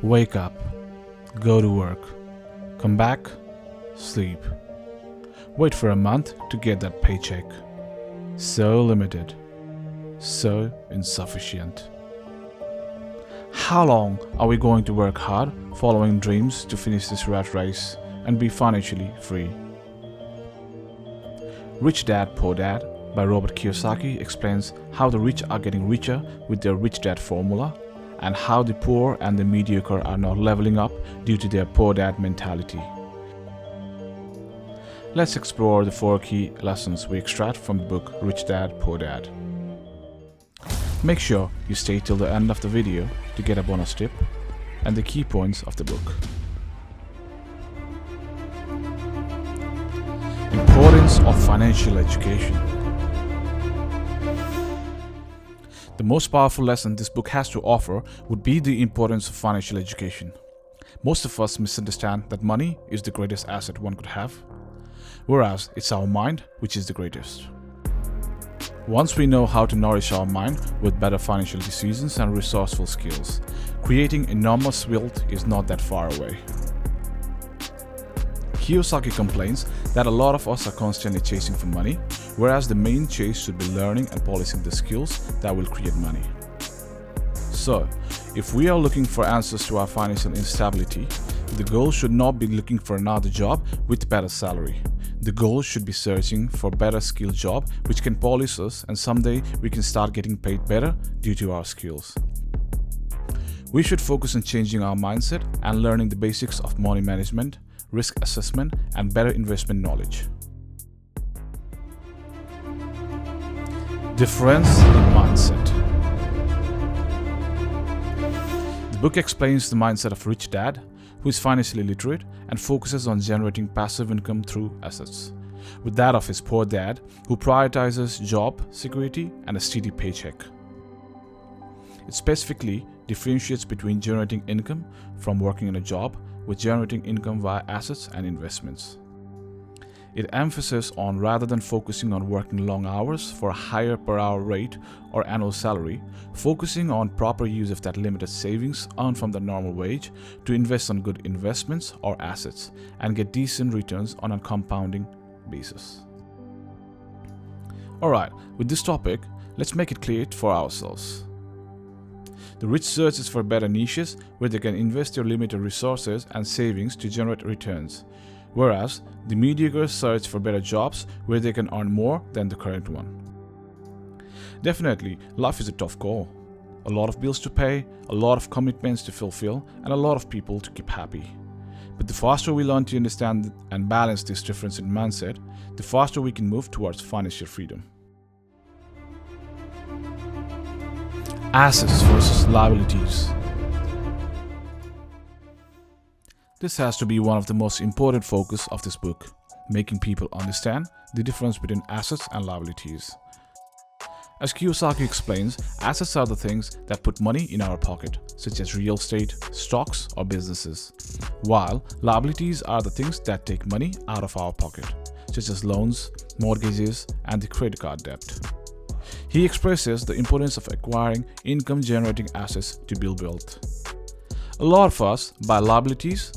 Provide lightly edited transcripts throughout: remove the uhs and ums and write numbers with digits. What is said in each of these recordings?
Wake up, go to work, come back, sleep. Wait for a month to get that paycheck. So limited, so insufficient. How long are we going to work hard following dreams to finish this rat race and be financially free? Rich Dad, Poor Dad by Robert Kiyosaki explains how the rich are getting richer with their Rich Dad formula and how the poor and the mediocre are not leveling up due to their Poor Dad mentality. Let's explore the 4 key lessons we extract from the book Rich Dad, Poor Dad. Make sure you stay till the end of the video to get a bonus tip and the key points of the book. Importance of financial education. The most powerful lesson this book has to offer would be the importance of financial education. Most of us misunderstand that money is the greatest asset one could have, whereas it's our mind which is the greatest. Once we know how to nourish our mind with better financial decisions and resourceful skills, creating enormous wealth is not that far away. Kiyosaki complains that a lot of us are constantly chasing for money, whereas the main chase should be learning and polishing the skills that will create money. So, if we are looking for answers to our financial instability, the goal should not be looking for another job with better salary. The goal should be searching for a better skilled job which can polish us, and someday we can start getting paid better due to our skills. We should focus on changing our mindset and learning the basics of money management, risk assessment, and better investment knowledge. Difference in mindset. The book explains the mindset of Rich Dad, who is financially literate and focuses on generating passive income through assets, with that of his Poor Dad, who prioritizes job security and a steady paycheck. It specifically differentiates between generating income from working in a job with generating income via assets and investments. It emphasizes on, rather than focusing on working long hours for a higher per hour rate or annual salary, focusing on proper use of that limited savings earned from the normal wage to invest on good investments or assets and get decent returns on a compounding basis. Alright, with this topic, let's make it clear for ourselves. The rich searches for better niches where they can invest their limited resources and savings to generate returns, whereas the mediocre search for better jobs where they can earn more than the current one. Definitely, life is a tough call. A lot of bills to pay, a lot of commitments to fulfill, and a lot of people to keep happy. But the faster we learn to understand and balance this difference in mindset, the faster we can move towards financial freedom. Assets versus liabilities. This has to be one of the most important focus of this book, making people understand the difference between assets and liabilities. As Kiyosaki explains, assets are the things that put money in our pocket, such as real estate, stocks, or businesses, while liabilities are the things that take money out of our pocket, such as loans, mortgages, and the credit card debt. He expresses the importance of acquiring income-generating assets to build wealth. A lot of us buy liabilities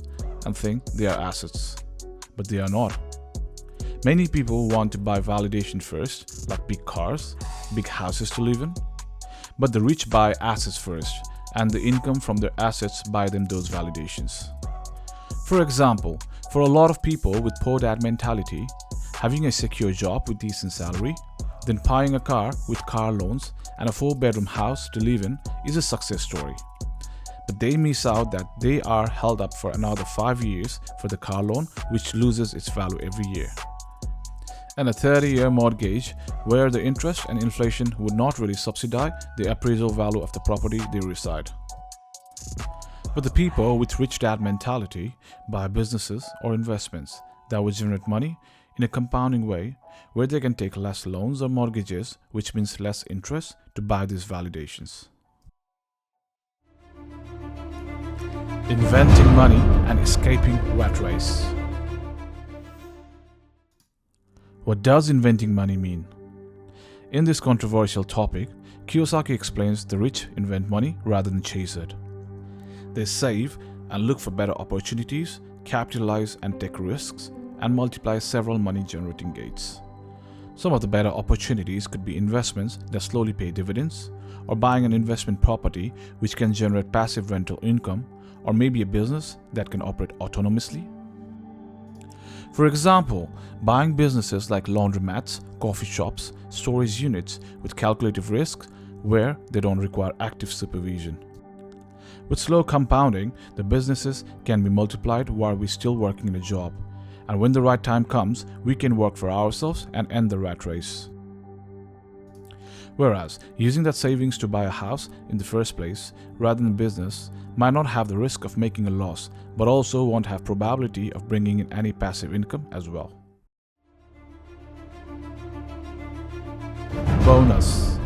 and think they are assets, but they are not. Many people want to buy validation first, like big cars, big houses to live in, but the rich buy assets first, and the income from their assets buy them those validations. For example, for a lot of people with Poor Dad mentality, having a secure job with decent salary, then buying a car with car loans and a 4-bedroom house to live in is a success story. But they miss out that they are held up for another 5 years for the car loan, which loses its value every year, and a 30-year mortgage where the interest and inflation would not really subsidize the appraisal value of the property they reside. But the people with Rich Dad mentality buy businesses or investments that would generate money in a compounding way where they can take less loans or mortgages, which means less interest, to buy these validations. Inventing money and escaping rat race. What does inventing money mean? In this controversial topic, Kiyosaki explains the rich invent money rather than chase it. They save and look for better opportunities, capitalize and take risks, and multiply several money-generating gates. Some of the better opportunities could be investments that slowly pay dividends, or buying an investment property which can generate passive rental income, or maybe a business that can operate autonomously. For example, buying businesses like laundromats, coffee shops, storage units with calculated risks where they don't require active supervision. With slow compounding, the businesses can be multiplied while we're still working in a job, and when the right time comes, we can work for ourselves and end the rat race. Whereas, using that savings to buy a house in the first place, rather than business, might not have the risk of making a loss, but also won't have probability of bringing in any passive income as well. Bonus.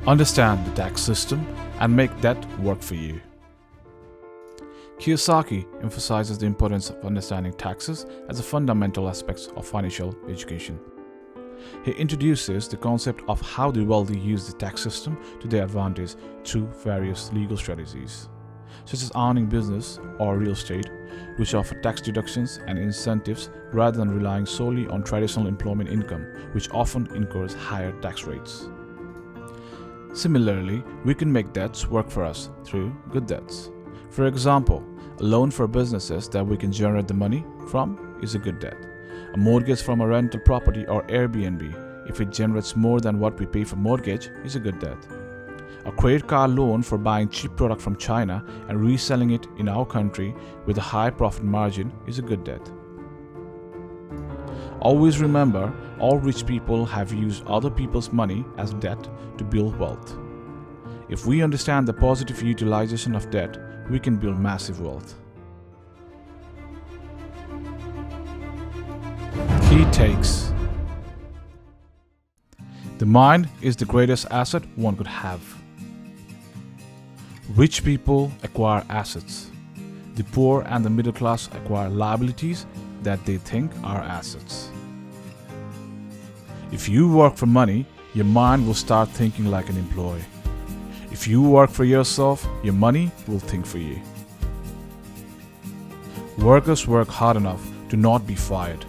Understand the tax system and make that work for you. Kiyosaki emphasizes the importance of understanding taxes as a fundamental aspect of financial education. He introduces the concept of how the wealthy use the tax system to their advantage through various legal strategies, such as owning business or real estate, which offer tax deductions and incentives rather than relying solely on traditional employment income, which often incurs higher tax rates. Similarly, we can make debts work for us through good debts. For example, a loan for businesses that we can generate the money from is a good debt. A mortgage from a rental property or Airbnb, if it generates more than what we pay for mortgage, is a good debt. A credit card loan for buying cheap product from China and reselling it in our country with a high profit margin is a good debt. Always remember, all rich people have used other people's money as debt to build wealth. If we understand the positive utilization of debt, we can build massive wealth. Key takes. The mind is the greatest asset one could have. Rich people acquire assets. The poor and the middle class acquire liabilities that they think are assets. If you work for money, your mind will start thinking like an employee. If you work for yourself, your money will think for you. Workers work hard enough to not be fired,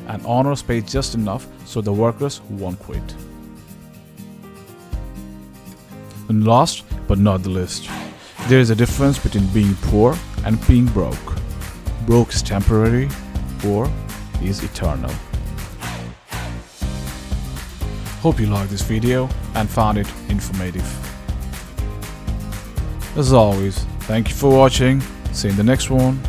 and owners pay just enough so the workers won't quit. And last but not the least, there is a difference between being poor and being broke. Broke is temporary, poor is eternal. Hope you liked this video and found it informative. As always, thank you for watching. See you in the next one.